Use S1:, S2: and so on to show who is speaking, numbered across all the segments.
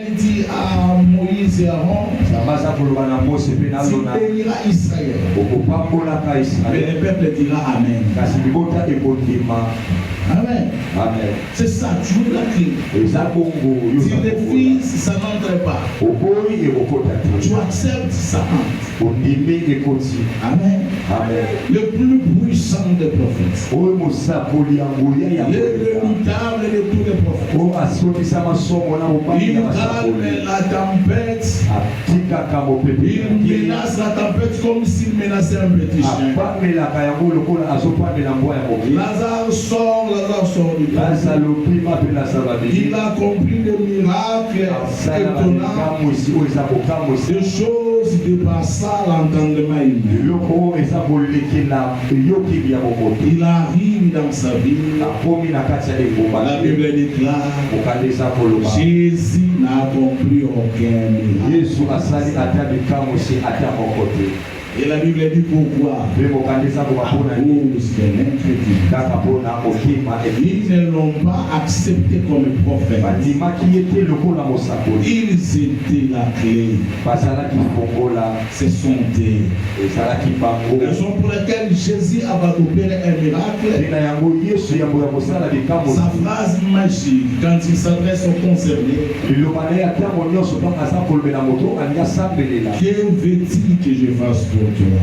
S1: Il dit à Moïse et Aaron, tu béniras Israël. Mais le peuple dira Amen. Amen.
S2: Amen.
S1: C'est ça, tu veux la clé. Si les fils, ça n'entre pas. Tu acceptes, ça entre. Amen.
S2: Amen.
S1: Le plus puissant des prophètes. Le redoutable de tous les prophètes. Il calme la tempête. Il menace la tempête comme s'il menaçait un petit chien. Lazare sort du tombeau. Il a accompli des miracles étonnants, des choses dépassant l'entendement humain. Il arrive dans sa vie. La Bible déclare Jésus n'a accompli aucun miracle. Et la Bible dit pourquoi? À cause de l'incrédulité. Ils ne l'ont pas accepté comme prophète. Ils étaient la clé. Ce sont des raisons pour lesquelles Jésus a opéré un miracle. Sa phrase magique, quand il s'adresse aux concernés, que veux-tu que je fasse pour toi?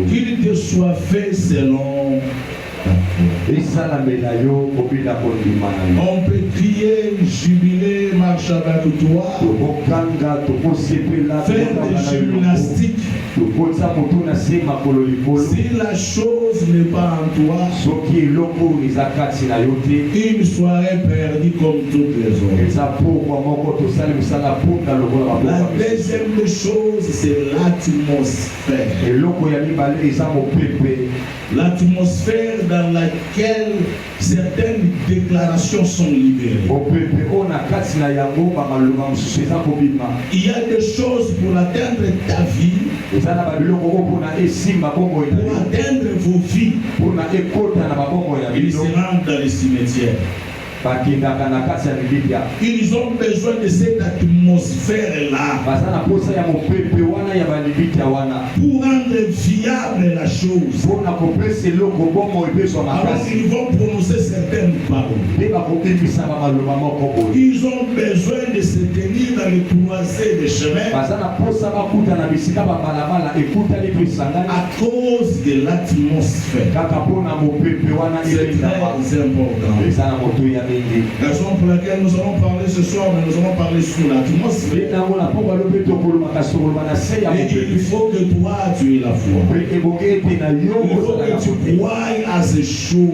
S1: Qu'il te soit fait selon ta on peut crier, jubiler, marcher avec toi, faire des gymnastiques. Si la chose n'est pas en toi, une soirée perdue comme toutes les autres. La deuxième chose, c'est l'atmosphère. L'atmosphère dans laquelle certaines déclarations sont libérées. Il y a des choses pour atteindre ta vie, pour atteindre vos vies. Ils se rendent dans les cimetières. Ils ont besoin de cette atmosphère-là pour rendre viable la chose. Alors ils vont prononcer certaines paroles. Ils ont besoin de se tenir dans les croisées des chemins à cause de l'atmosphère. C'est très important. Raison pour laquelle nous allons parler ce soir, mais nous allons parler sur l'atmosphère. Et il faut que toi tu aies la foi. Il faut que tu croies à ces choses.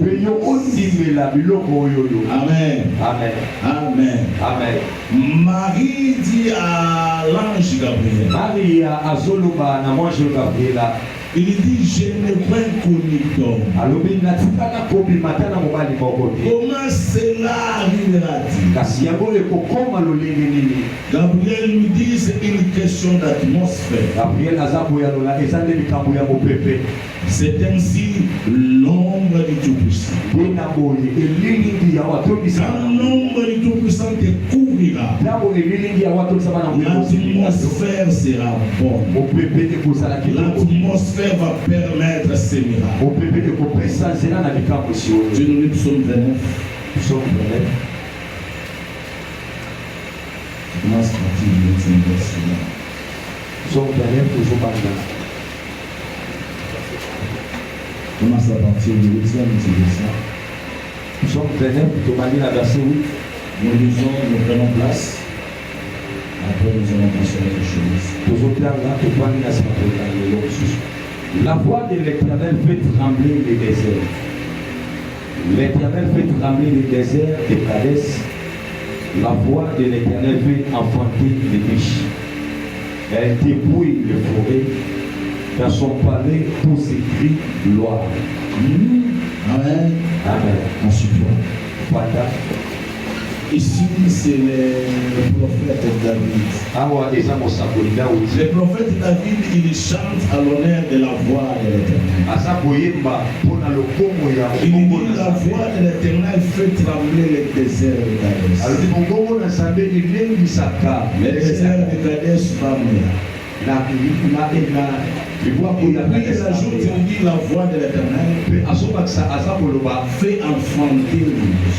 S1: Amen.
S2: Amen.
S1: Amen.
S2: Amen.
S1: Marie dit à l'ange Gabriel. Il dit, je n'ai pas connu d'homme. Comment cela arrivera-t-il? Gabriel nous dit, c'est une question d'atmosphère. C'est ainsi l'ombre du Tout-Puissant. Quand l'ombre du Tout-Puissant te couvrira, l'atmosphère sera bonne. L'atmosphère va permettre ces miracles. Je nous lis Psaume 29.
S2: Psaume 29.
S1: Commence à partir du 25 verset.
S2: Psaume 29, toujours pas là.
S1: Commence à partir du 8e verset.
S2: Psaume 29, plutôt mal la verset 8.
S1: Nous lisons, nous prenons place. Après, nous allons passer à autre chose.
S2: La voix de l'Éternel fait trembler les déserts. L'Éternel fait trembler les déserts de Kadès. La voix de l'Éternel fait enfanter les biches. Elle dépouille les forêts. Dans son palais, tous ces cris gloire.
S1: Amen.
S2: Amen.
S1: Ensuite,
S2: Voilà.
S1: Ici, c'est le prophète David. Le prophète David, il chante à l'honneur de la voix de l'Éternel. Il dit la voix de l'Éternel fait trembler le désert de Kadesh. Le désert de Kadesh va mourir. Et puis il ajoute, il dit la voix de l'Éternel fait enfanter l'image.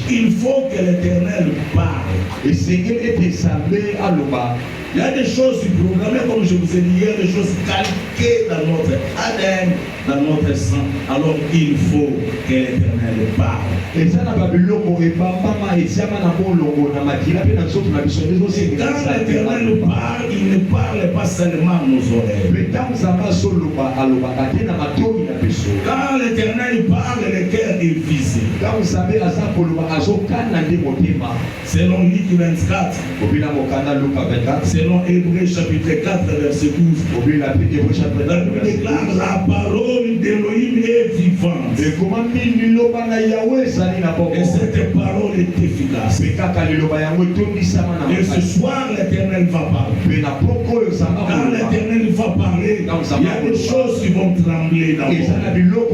S1: Il faut que l'Éternel parle. Il y a des choses programmées, comme je vous ai dit, il y a des choses calquées dans notre ADN, dans notre sang. Alors il faut que l'Éternel parle. Et quand l'Éternel parle, il ne parle pas seulement à nos oreilles. Quand l'Éternel parle, le cœur est visé. Selon Luc 24, selon Hébreux chapitre 4, verset 12, la Bible déclare la parole d'Élohim est vivante. Et cette parole est efficace. Et ce soir, l'Éternel va parler. Quand l'Éternel va parler, il y a des choses qui vont trembler dans vos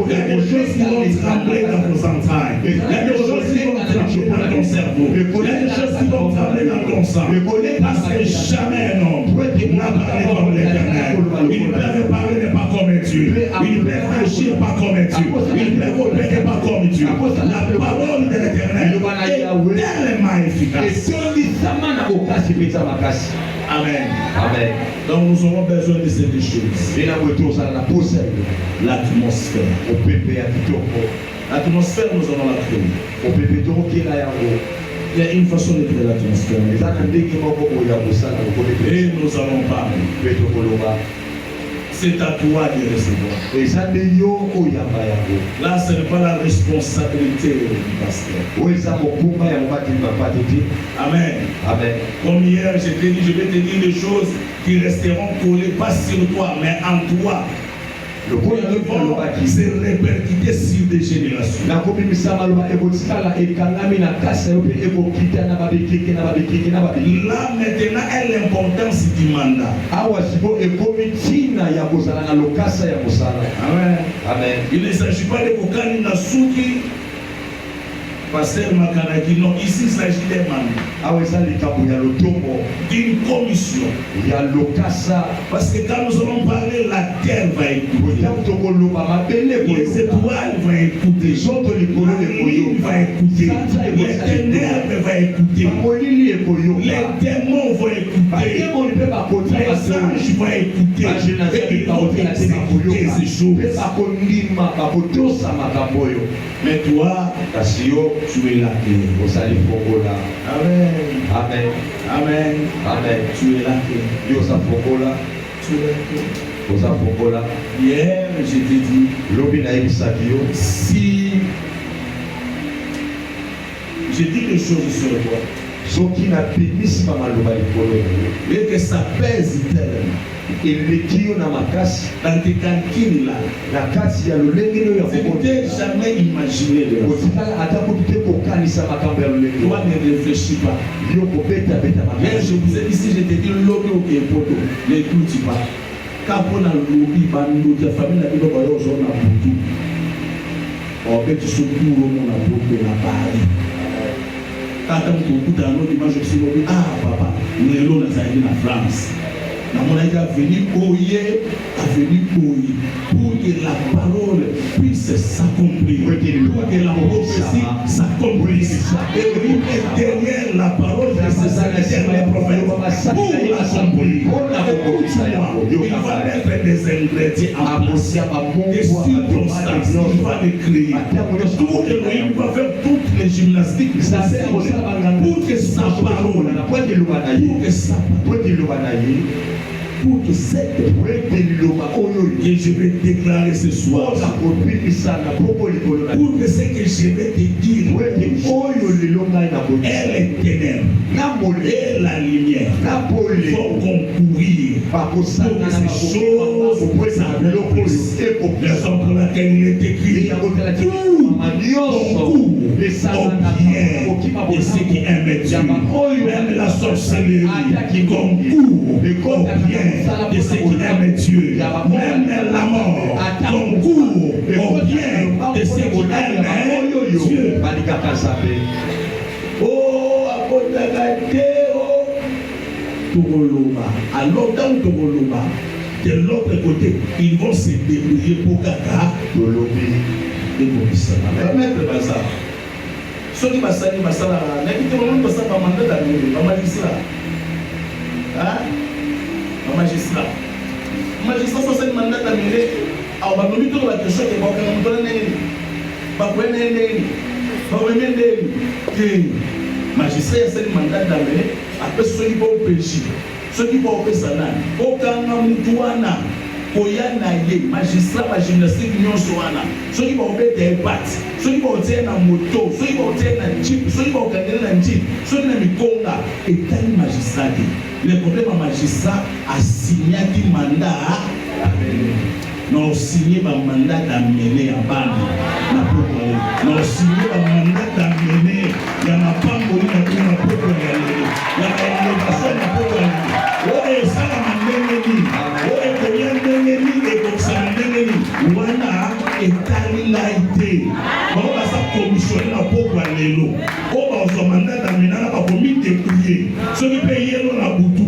S1: il y a des choses qui vont trembler dans vos entrailles. Il y a des choses qui vont trembler dans ton cerveau. Il y a des choses qui vont trembler dans ton sang. Parce que jamais un homme n'a parlé comme l'Éternel. Il ne peut parler pas comme Dieu. Il ne peut agir pas comme Dieu. Il ne peut opérer pas comme Dieu. La parole de l'Éternel est tellement efficace. Amen. Amen. Donc nous aurons besoin de ces deux choses. L'atmosphère. L'atmosphère, nous allons la trouver. Il y a une façon de créer l'atmosphère. Et nous allons parler. C'est à toi de recevoir. Là, ce n'est pas la responsabilité du pasteur. Amen. Amen. Comme hier, je t'ai dit, je vais te dire des choses qui resteront collées, pas sur toi, mais en toi. Le point de vue c'est répercuté sur des générations. Là maintenant est l'importance du mandat. Amen. Amen. Il ne s'agit pas de Kokani Nasuki. Pasteur Makanaki, non, ici il s'agit d'un mandat. D'une commission. Parce que quand nous allons parler, la terre va écouter. Les étoiles vont écouter. La lune va écouter. Les ténèbres vont écouter. Les démons vont écouter. Les anges vont écouter. Et ils vont exécuter ces choses. Mais toi, tu es la clé. Amen. Amen. Amen. Amen. Tu es la clé. Tu es la clé. Hier, je t'ai dit, si je dis des choses sur toi, et que ça pèse tellement, dans tes calculs là, je ne t'ai jamais imaginé de la toi ne réfléchis pas. Mais je vous ai dit, si je te dis l'homme au Képoto, n'écoute pas. Quand on a l'oubli, la famille n'a pas de choses à beaucoup. On peut te secourir au monde à beaucoup la Paris. Quand on a beaucoup d'anneaux, je suis dit, ah papa, nous sommes en France. On a venu ouiller, pour que la parole puisse s'accomplir, pour que la prophétie s'accomplisse. Et derrière la parole de ces les prophètes, pour l'accomplir, il va mettre des ingrédients en place, des circonstances, il va les créer. Tout Elohim va faire toutes les gymnastiques nécessaires pour que sa parole, pour que cette que je vais déclarer ce soir, pour que ce que je vais te dire est les ténèbres et la lumière vont concourir pour que ces choses s'accomplissent. Raison pour laquelle il est écrit tout concourt au bien de ceux qui aiment Dieu. Même la sorcellerie concourt au bien de ceux qui aiment Dieu. Même la mort concourt au bien de ceux qui aiment Dieu. Oh, alors dans Togoloba, de l'autre côté, ils vont se débrouiller pour Kaka, le lobby et pour Bissana. Mettre Bazar. Ceux qui Bassani, Bassana, n'habitez pas ça par mandat d'amener, par magistrat. Hein? Par magistrat. Magistrat, c'est un mandat d'amener. Alors, on va nous dire la question qui va nous donner. Pas pour aider. Pas pour aider. Magistrat, c'est un mandat d'amener. Après, ceux qui vont pécher. Ceux qui vont pécher, aucun Moutouana, Koyana Ye, magistrat, ma gymnastique, Nyon Soana, ceux qui vont mettre des pattes, ceux qui vont tenir un moto, ceux qui vont tenir un jeep, ceux qui vont gagner un jeep, ceux qui vont Konga, et tel magistrat. Le problème à magistrat a signé un mandat, non signé un mandat d'amener à Bani, non signé un mandat d'amener, il y a ma femme pour une propre réalité. La rénovation n'a pas de vie. Oh, ça la mandénénie. Oh, et combien d'ennemis et comme ça mandénénie. Wana est laïté. Bon, on va ça commissionner la pauvre l'élo. Oh, bah, on se mandat d'amener la pas commis de prier. Ceux qui payent l'eau la boutou.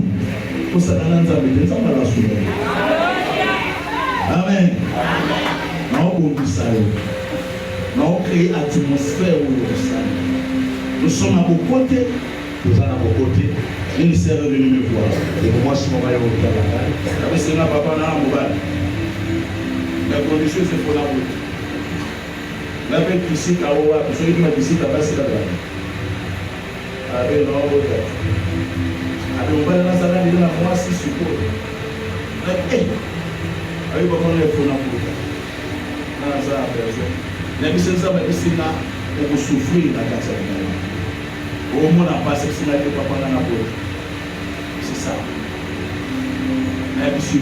S1: Pour ça, dans l'ensemble, ça va la soulever. Amen. Non, on dit ça. Non, on crée atmosphère où nous sommes à vos côtés. Nous sommes à vos côtés. Il s'est revenu me voir. Et pour moi, si mon mari est au travail, c'est un papa dans la mobile. La condition, c'est pour la route. La paix ici, à Oua, celui qui m'a dit ici, tu as passé la droite. Avec le nom de Dieu. Avec le nom de Dieu, il y a moi, si je suppose. Avec le nom de Dieu, dans la personne. Mais si ça va ici, on va souffrir dans la personne. Au moins, on a passé ce matin, papa dans la boîte. C'est ça. Mais si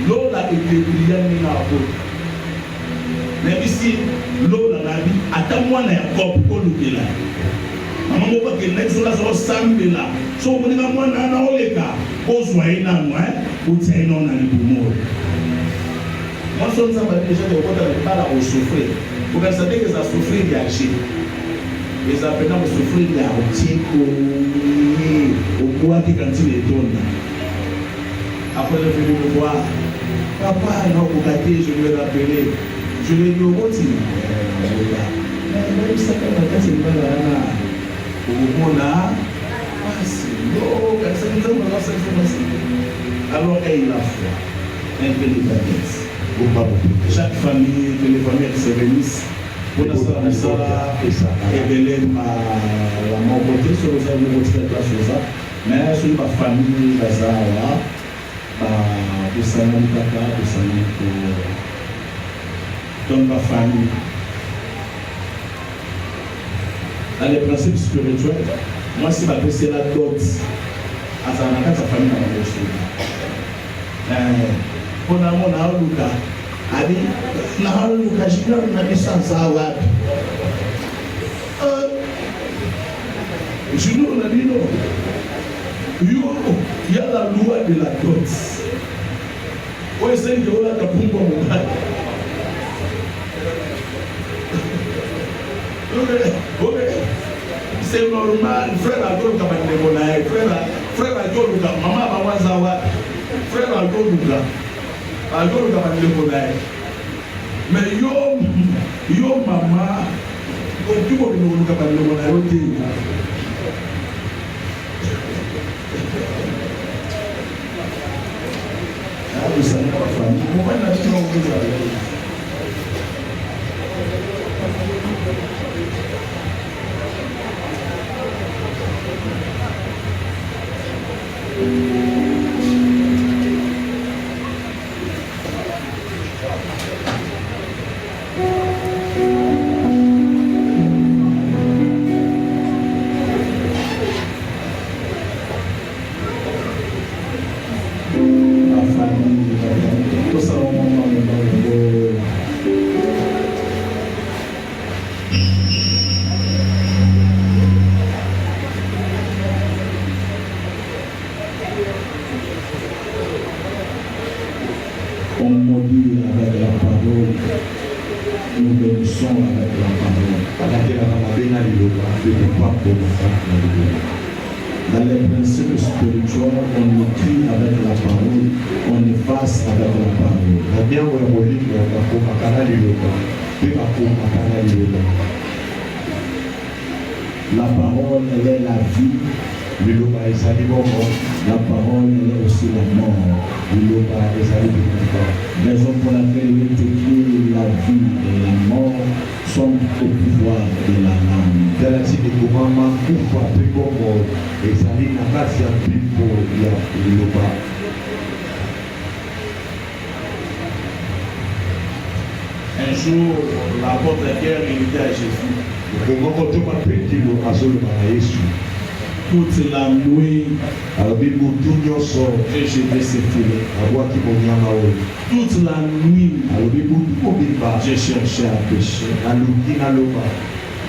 S1: l'eau a été brillante dans la boîte. Mais si l'eau a la vie, attends-moi, il y a un corps pour nous là. Maman, on va que les gens sont samedi là. Si on veut moi, on a un cas. On soit là, ou tiens, on a les poumons. Moi, je suis déjà de pas au souffrir. Vous savez que ça souffrir, il y a acheté. Les apprenants souffrir, il y a acheté au bois qui quand il est tourné. Après, je vais me voir. Papa, non, pour gâter, je vais l'appeler. Je vais lui dire, mais ça fait c'est pas là. Au moins là, c'est bon, alors, ayez la foi, intelligence. Chaque famille, que les familles se réunissent pour la la mort côté sur le salon de la chose, mais sur ma famille, la Zara, pour Salam Kaka, pour Salam dans ma famille. Dans les principes spirituels, moi, si ma c'est la dot, à sa famille, on a mon Luka. Abi, na Luka, je ne sais pas si ça va. Je ne dis non. Il y a la loi de la dot. Oui, c'est que on a ta pompe au bas. C'est normal. Frère a dit que frère a dit que maman va voir frère a dit que alors mais yo mama tu peux nous capable de la route vous savez pas famille pourquoi n'a pas Dans les principes spirituels, on écrit avec la parole, on efface avec la parole. La parole, elle est la vie. La parole, elle est aussi la mort. Raison pour laquelle il est écrit la vie et la mort sont au pouvoir de la langue. Un jour, l'apôtre Pierre était à Jésus. Toute la nuit, j'ai jeté ses filets. Toute la nuit, j'ai cherché à pécher.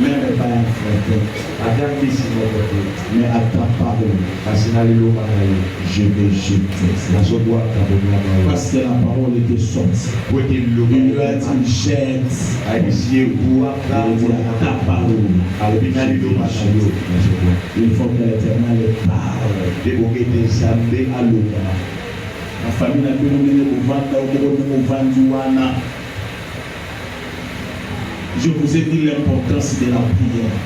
S1: Mais pas un frère. Mais à ta parole, je vais jeter. Parce que la parole était sortie. Il lui a dit jette. Il dit à ta parole. Il faut que l'Éternel parle. La famille n'a pas de je vous ai dit l'importance de la prière.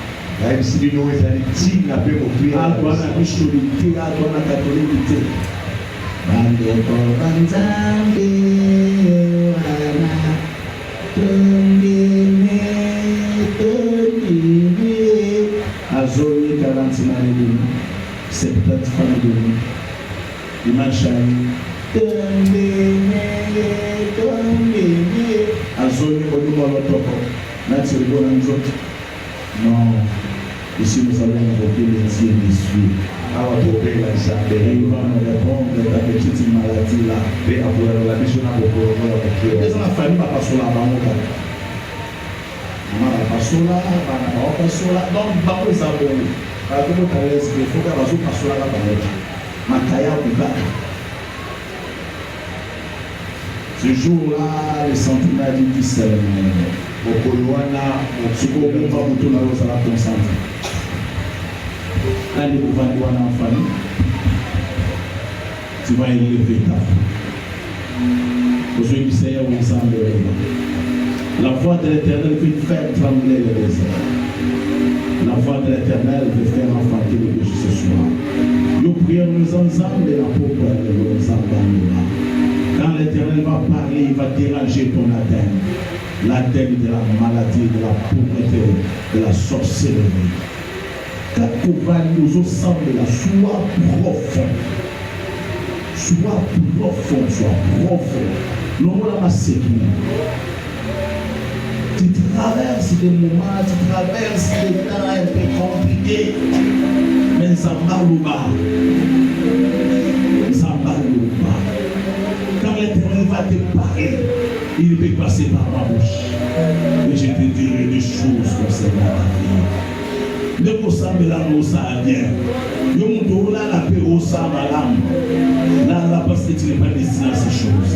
S1: Non, ici nous allons invoquer les dieux des cieux. Et il va nous répondre de ta petite maladie là. Les gens la famille va passer là, maman va passer là, donc bah les abonnés. Alors que tu as les il faut que tu passes là ma kaya ce jour-là, les sentiments du discernement. Ce qu'on va vous tourner à la consentir. Allez, vous allez voir en famille. Tu vas élever ta foi. Aujourd'hui, Seigneur, vous semble. La voix de l'Éternel fait faire trembler les déserts. La voix de l'Éternel veut faire enfanter le péché ce soir. Nous prions nous ensemble et la pauvre nous ensemble. Quand l'Éternel va parler, il va déranger ton ADN. L'ADN de la maladie, de la pauvreté, de la sorcellerie. Quand on va nous ensemble là, sois profond. Sois profond, sois profond. Nous allons la tu traverses des moments, tu traverses des temps un peu compliqués. Mais ça va au bas. Ça va au bas. Quand l'Éternel va te parler, il peut passer par ma bouche. Et je te dirai des choses concernant ta vie. Ne vous semblez là, nous ça bien. Yo mon là la paix au sang malam. Là parce que tu n'es pas destiné à ces choses.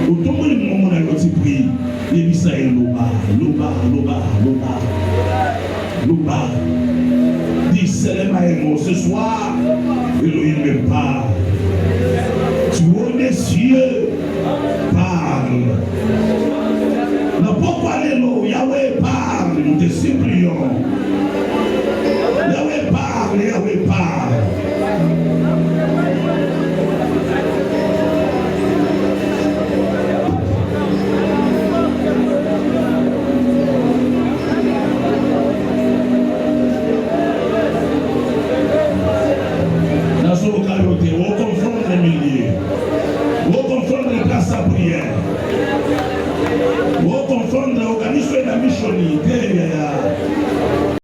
S1: Autant que le moment où on a prié, il dit ça est l'oba. Dis Seigneur ce soir, Elohim me parle. Tu vois les cieux parle. Pourquoi les lots, Yahweh parle, nous te supplions. Yahweh parle, Yahweh parle. Dans ce localité, on confronte les milliers. On confronte les places à prière. On confronte l'organisme de la missionnaire.